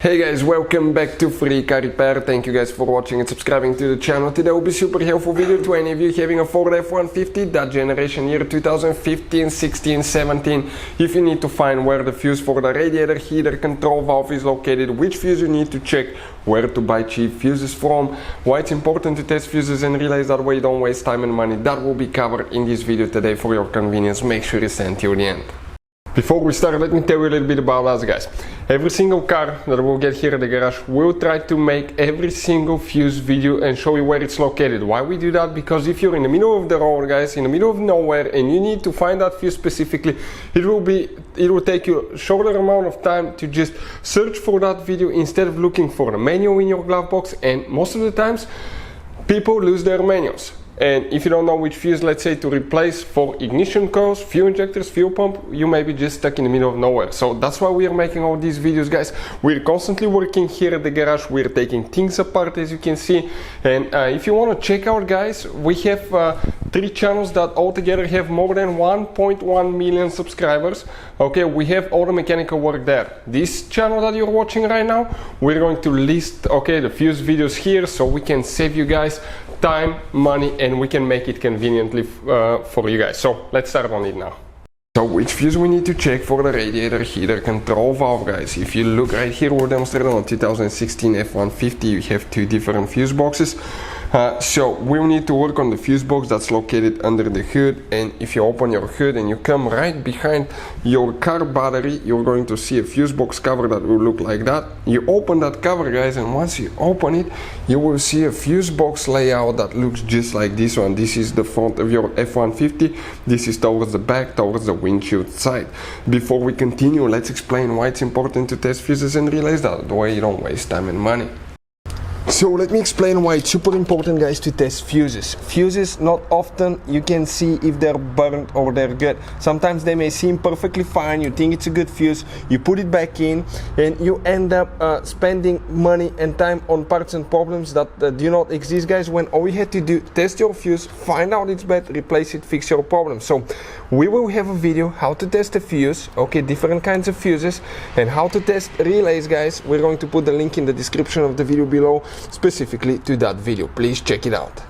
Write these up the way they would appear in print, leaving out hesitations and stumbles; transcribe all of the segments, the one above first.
Hey guys, welcome back to Free Car Repair. Thank you guys for watching and subscribing to the channel. Today will be super helpful video to any of you having a Ford F-150, that generation year 2015, 16, 17. If you need to find where the fuse for the radiator heater control valve is located, which fuse you need to check, where to buy cheap fuses from, why it's important to test fuses and relays, that way you don't waste time and money. That will be covered in this video today for your convenience. Make sure you stay until the end. Before we start, let me tell you a little bit about us, guys. Every single car that we'll get here at the garage, we'll try to make every single fuse video and show you where it's located. Why we do that? Because if you're in the middle of the road, guys, in the middle of nowhere, and you need to find that fuse specifically, it will take you a shorter amount of time to just search for that video instead of looking for the manual in your glove box. And most of the times, people lose their manuals. And if you don't know which fuse, let's say, to replace for ignition coils, fuel injectors, fuel pump, you may be just stuck in the middle of nowhere. So that's why we are making all these videos, guys. We're constantly working here at the garage. We're taking things apart, as you can see. And if you want to check out, guys, we have 3 channels that altogether have more than 1.1 million subscribers. Okay, we have all the mechanical work there. This channel that you're watching right now, we're going to list, the fuse videos here, so we can save you guys time, money, and we can make it conveniently for you guys. So let's start on it now. So which fuse we need to check for the radiator heater control valve, guys? If you look right here, we're demonstrating on 2016 F150, you have 2 different fuse boxes. So we'll need to work on the fuse box that's located under the hood, and if you open your hood and you come right behind your car battery, you're going to see a fuse box cover that will look like that. You open that cover, guys, and once you open it, you will see a fuse box layout that looks just like this one. This is the front of your F150. This is towards the back, towards the windshield side. Before we continue, let's explain why it's important to test fuses and relays, that way you don't waste time and money. So let me explain why it's super important, guys, to test fuses. Fuses, not often you can see if they're burnt or they're good. Sometimes they may seem perfectly fine, you think it's a good fuse, you put it back in, and you end up spending money and time on parts and problems that do not exist, guys, when all you had to do, test your fuse, find out it's bad, replace it, fix your problem. So we will have a video how to test a fuse, different kinds of fuses, and how to test relays, guys. We're going to put the link in the description of the video below, specifically to that video. Please check it out.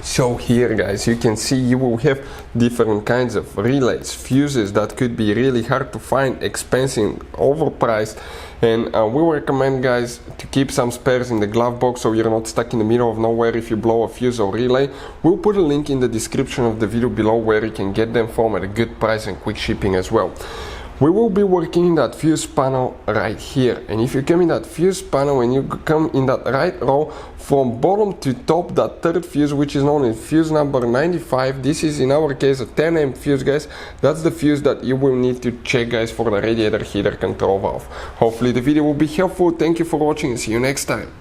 So here, guys, you can see you will have different kinds of relays, fuses that could be really hard to find, expensive, overpriced, and we recommend, guys, to keep some spares in the glove box so you're not stuck in the middle of nowhere if you blow a fuse or relay. We'll put a link in the description of the video below where you can get them from at a good price and quick shipping as well. We will be working in that fuse panel right here, and if you come in that fuse panel and you come in that right row from bottom to top, that third fuse, which is known as fuse number 95, this is in our case a 10 amp fuse, guys. That's the fuse that you will need to check, guys, for the radiator heater control valve. Hopefully the video will be helpful. Thank you for watching and see you next time.